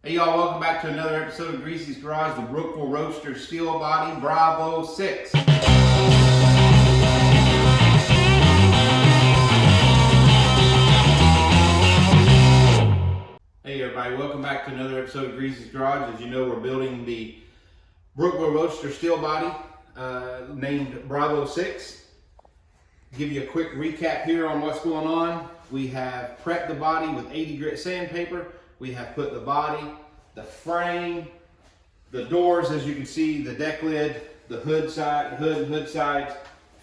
Hey y'all, welcome back to another episode of Greezyz Gurage, the Brookville Roadster steel body Bravo 6. Hey everybody, welcome back to another episode of Greezyz Gurage. As you know, we're building the Brookville Roadster steel body named Bravo 6. Give you a quick recap here on what's going on. We have prepped the body with 80 grit sandpaper. We have put the body, the frame, the doors, as you can see, the deck lid, the hood sides,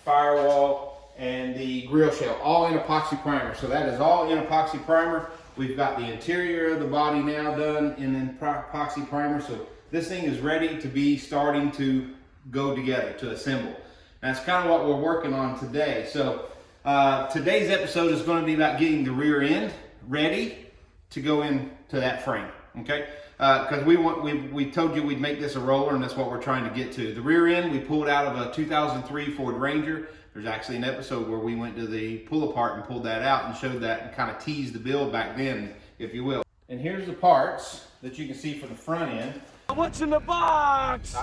firewall, and the grill shell, all in epoxy primer. So that is all in epoxy primer. We've got the interior of the body now done in epoxy primer. So this thing is ready to be starting to go together, to assemble. That's kind of what we're working on today. So today's episode is going to be about getting the rear end ready to go into that frame, okay? Because we told you we'd make this a roller, and that's what we're trying to get to. The rear end we pulled out of a 2003 Ford Ranger. There's actually an episode where we went to the pull apart and pulled that out and showed that and kind of teased the build back then, if you will. And here's the parts that you can see for the front end. What's in the box? All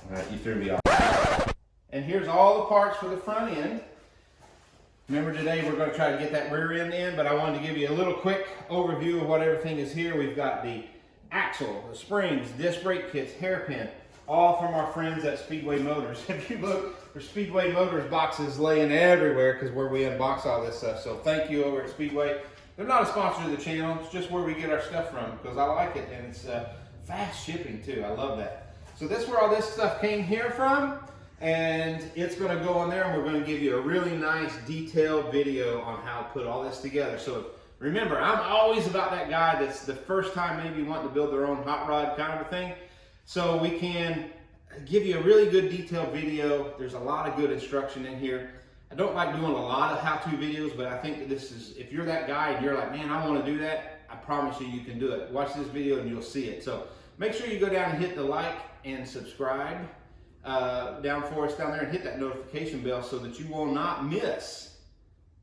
right, you threw me off. And here's all the parts for the front end. Remember, today we're going to try to get that rear end in, but I wanted to give you a little quick overview of what everything is here. We've got the axle, the springs, disc brake kits, hairpin, all from our friends at Speedway Motors. If you look, there's Speedway Motors boxes laying everywhere because where we unbox all this stuff. So thank you over at Speedway. They're not a sponsor of the channel. It's just where we get our stuff from because I like it, and it's fast shipping too. I love that. So that's where all this stuff came here from. And it's going to go on there, and we're going to give you a really nice detailed video on how to put all this together. So remember, I'm always about that guy that's the first time maybe wanting to build their own hot rod kind of a thing. So we can give you a really good detailed video. There's a lot of good instruction in here. I don't like doing a lot of how-to videos, but I think that this is, if you're that guy and you're like, man, I want to do that, I promise you can do it. Watch this video and you'll see it. So make sure you go down and hit the like and subscribe down for us down there, and hit that notification bell so that you will not miss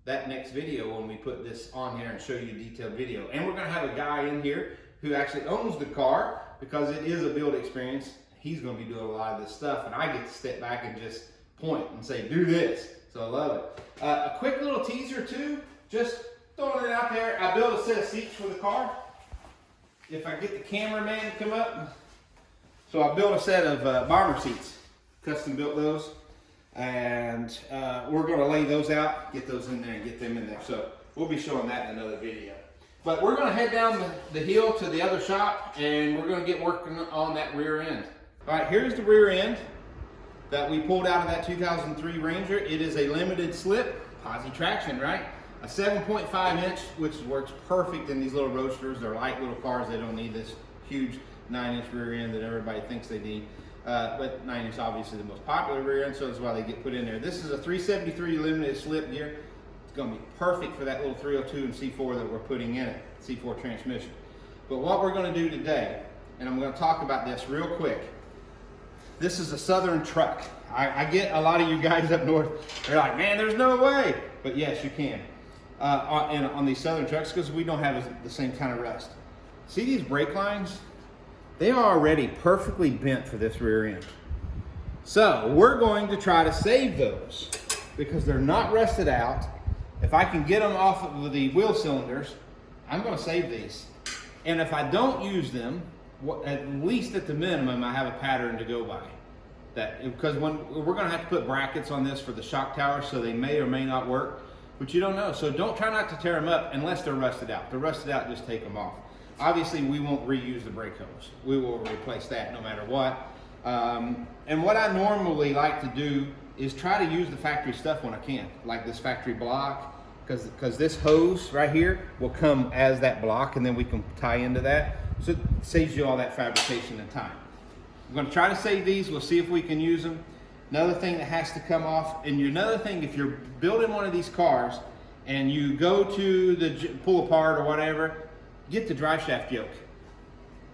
that next video when we put this on here and show you a detailed video. And we're going to have a guy in here who actually owns the car because it is a build experience. He's going to be doing a lot of this stuff, and I get to step back and just point and say, do this. So I love it. A quick little teaser too, just throwing it out there. I built a set of seats for the car. If I get the cameraman to come up. So I built a set of bomber seats. Custom built those, and we're going to lay those out, get those in there, and get them in there. So we'll be showing that in another video. But we're going to head down the hill to the other shop, and we're going to get working on that rear end. All right, here's the rear end that we pulled out of that 2003 Ranger. It is a limited slip, posi traction, right? A 7.5 inch, which works perfect in these little roadsters. They're light little cars. They don't need this huge 9-inch rear end that everybody thinks they need. But 9 inch obviously the most popular rear end, so that's why they get put in there. This is a 373 limited slip gear. It's going to be perfect for that little 302 and C4 that we're putting in it, C4 transmission. But what we're going to do today, and I'm going to talk about this real quick. This is a Southern truck. I get a lot of you guys up north, they're like, man, there's no way. But yes, you can on these Southern trucks because we don't have the same kind of rust. See these brake lines? They are already perfectly bent for this rear end. So we're going to try to save those because they're not rusted out. If I can get them off of the wheel cylinders, I'm going to save these. And if I don't use them, at least at the minimum, I have a pattern to go by. Because when we're going to have to put brackets on this for the shock tower, so they may or may not work, but you don't know. So try not to tear them up unless they're rusted out. If they're rusted out, just take them off. Obviously, we won't reuse the brake hose. We will replace that no matter what. And what I normally like to do is try to use the factory stuff when I can, like this factory block, because this hose right here will come as that block, and then we can tie into that. So it saves you all that fabrication and time. I'm going to try to save these. We'll see if we can use them. Another thing that has to come off, and another thing, if you're building one of these cars and you go to the pull apart or whatever, get the drive shaft yoke.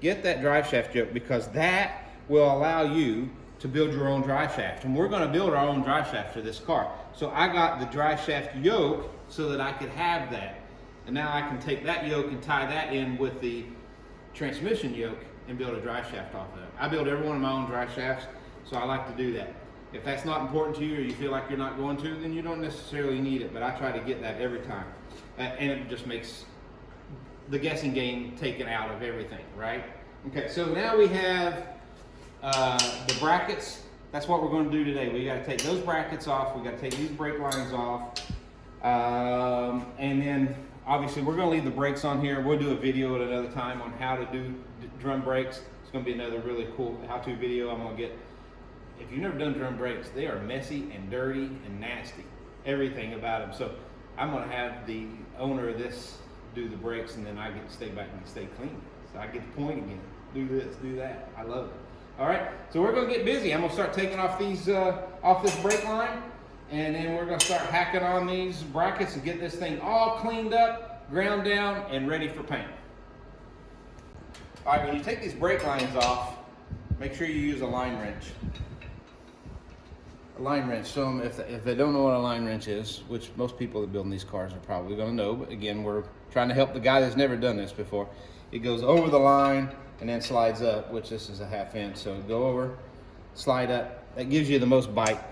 Get that drive shaft yoke because that will allow you to build your own drive shaft. And we're going to build our own drive shaft for this car. So I got the drive shaft yoke so that I could have that. And now I can take that yoke and tie that in with the transmission yoke and build a drive shaft off of it. I build every one of my own drive shafts, so I like to do that. If that's not important to you or you feel like you're not going to, then you don't necessarily need it, but I try to get that every time. And it just makes the guessing game taken out of everything, right? Okay, so now we have the brackets. That's what we're going to do today. We got to take those brackets off. We got to take these brake lines off. And then obviously we're going to leave the brakes on here. We'll do a video at another time on how to do drum brakes. It's going to be another really cool how-to video. I'm going to get, if you've never done drum brakes, they are messy and dirty and nasty. Everything about them. So I'm going to have the owner of this do the brakes, and then I get to stay back and stay clean. So I get to point again. Do this, do that. I love it. All right, so we're going to get busy. I'm going to start taking off these off this brake line, and then we're going to start hacking on these brackets and get this thing all cleaned up, ground down, and ready for paint. All right, when you take these brake lines off, make sure you use a line wrench. A line wrench. Show them if they don't know what a line wrench is, which most people that build these cars are probably going to know. But again, we're trying to help the guy that's never done this before. It goes over the line and then slides up, which this is a 1/2 inch. So go over, slide up. That gives you the most bite.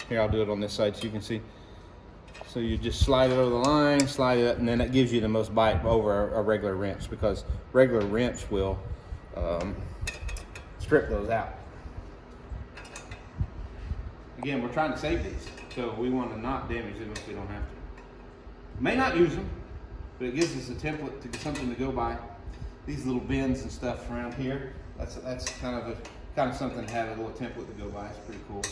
Here, I'll do it on this side so you can see. So you just slide it over the line, slide it up, and then that gives you the most bite over a regular wrench, because regular wrench will strip those out. Again, we're trying to save these, so we want to not damage them if we don't have to. May not use them, but it gives us a template to get something to go by. These little bins and stuff around here, that's kind of something to have a little template to go by. It's pretty cool.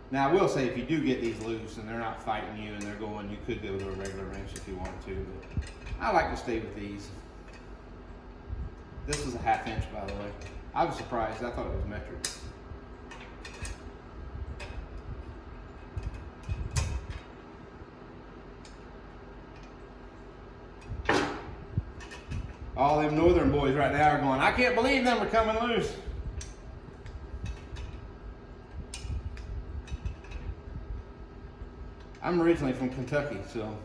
Now I will say, if you do get these loose and they're not fighting you and they're going, you could go to a regular wrench if you wanted to, but I like to stay with these. This is a 1/2 inch, by the way. I was surprised. I thought it was metric. All them northern boys right now are going, I can't believe them are coming loose. I'm originally from Kentucky, so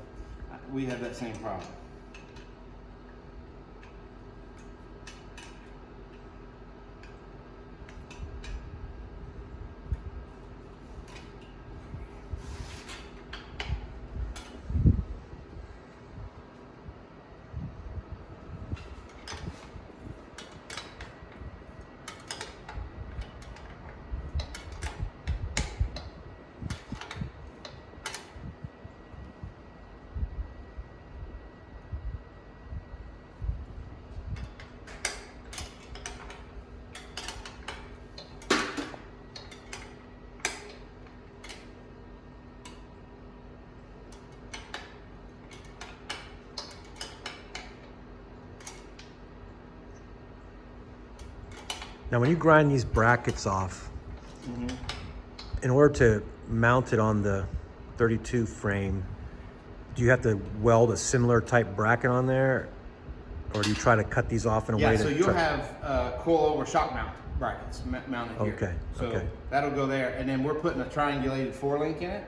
we have that same problem. Now, when you grind these brackets off, in order to mount it on the 32 frame, do you have to weld a similar type bracket on there? Or do you try to cut these off in a way to... Yeah, so you'll have coil-over shock mount brackets mounted here. Okay, so that'll go there. And then we're putting a triangulated 4-link in it,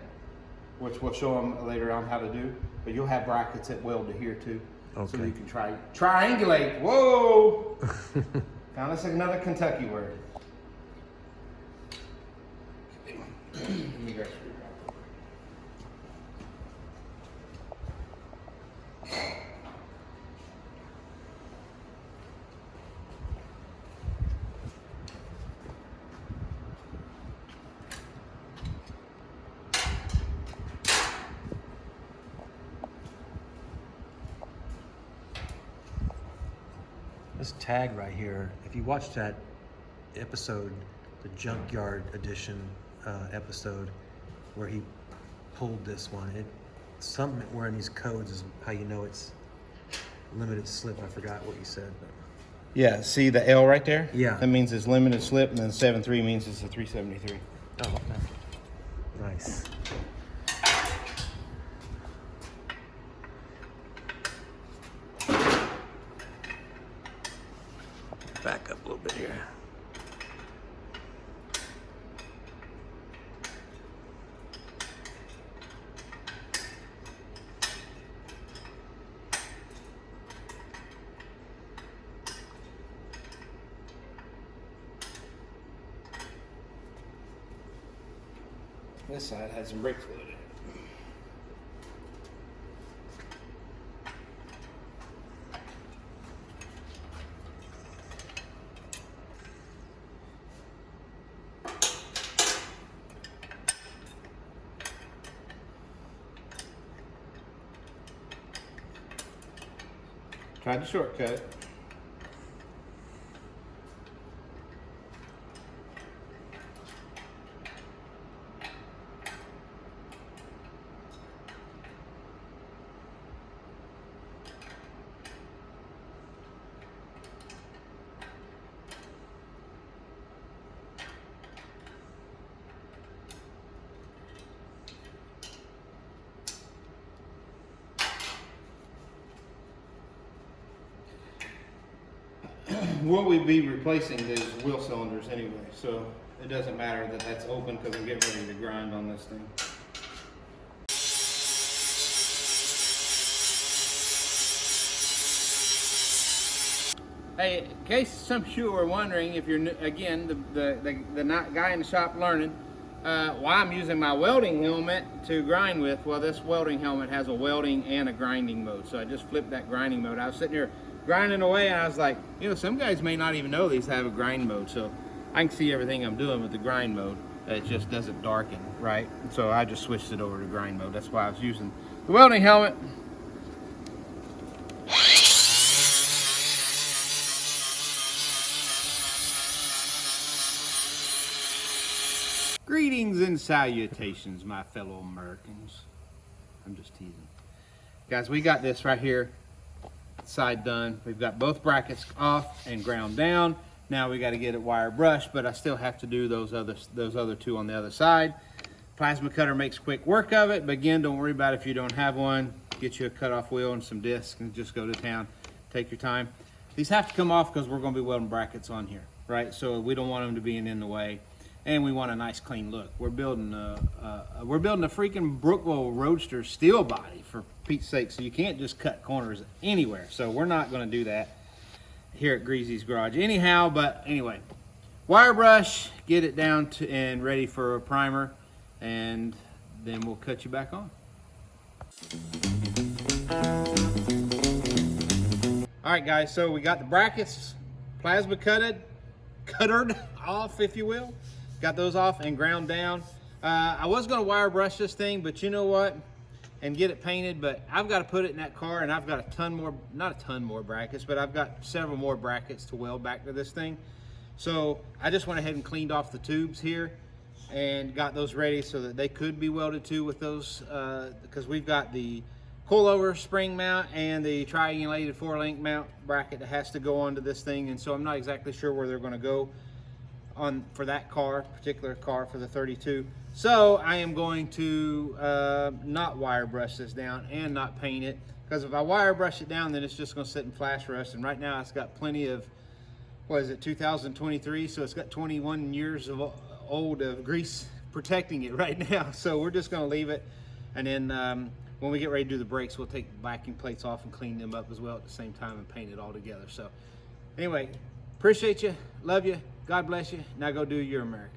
which we'll show them later on how to do. But you'll have brackets that weld to here too. Okay. So that you can triangulate. Whoa! Now that's another Kentucky word. Let me grab a screwdriver. This tag right here, if you watch that episode, the Junkyard Edition episode, where he pulled this one, something wearing these codes is how you know it's limited slip. I forgot what you said. But. Yeah, see the L right there? Yeah. That means it's limited slip, and then 7.3 means it's a 373. Oh, okay. Nice. Back up a little bit here. This side had some brake fluid in it. Tried to shortcut it. What we'd be replacing is wheel cylinders anyway, so it doesn't matter that that's open because I'm getting ready to grind on this thing. Hey, in case some of you are wondering, if you're again the guy in the shop learning why I'm using my welding helmet to grind with, well, this welding helmet has a welding and a grinding mode, so I just flipped that grinding mode. I was sitting here grinding away and I was like, you know, some guys may not even know these have a grind mode, so I can see everything I'm doing with the grind mode. It just doesn't darken, right? So I just switched it over to grind mode. That's why I was using the welding helmet. Greetings and salutations, my fellow Americans. I'm just teasing. Guys, we got this right here, side done. We've got both brackets off and ground down. Now we got to get it wire brushed, but I still have to do those other two on the other side. Plasma cutter makes quick work of it, but again, don't worry about it if you don't have one. Get you a cutoff wheel and some discs and just go to town. Take your time. These have to come off because we're going to be welding brackets on here, right? So we don't want them to be in the way. And we want a nice clean look. We're building a freaking Brookville Roadster steel body, for Pete's sake, so you can't just cut corners anywhere. So we're not going to do that here at Greezyz Garage anyhow. But anyway, wire brush, get it down to and ready for a primer, and then we'll cut you back on. All right, guys. So we got the brackets plasma cuttered off, if you will. Got those off and ground down. I was going to wire brush this thing, but you know what? And get it painted, but I've got to put it in that car, and I've got a ton more, not a ton more brackets, but I've got several more brackets to weld back to this thing. So I just went ahead and cleaned off the tubes here and got those ready so that they could be welded to with those, because we've got the coilover spring mount and the triangulated 4-link mount bracket that has to go onto this thing, and so I'm not exactly sure where they're going to go on for that particular car for the 32. So I am going to not wire brush this down and not paint it, because if I wire brush it down, then it's just going to sit in flash rust, and right now it's got plenty of, what is it, 2023, so it's got 21 years of old of grease protecting it right now. So we're just going to leave it, and then when we get ready to do the brakes, we'll take the backing plates off and clean them up as well at the same time and paint it all together. So anyway, appreciate you, love you, God bless you. Now go do your America.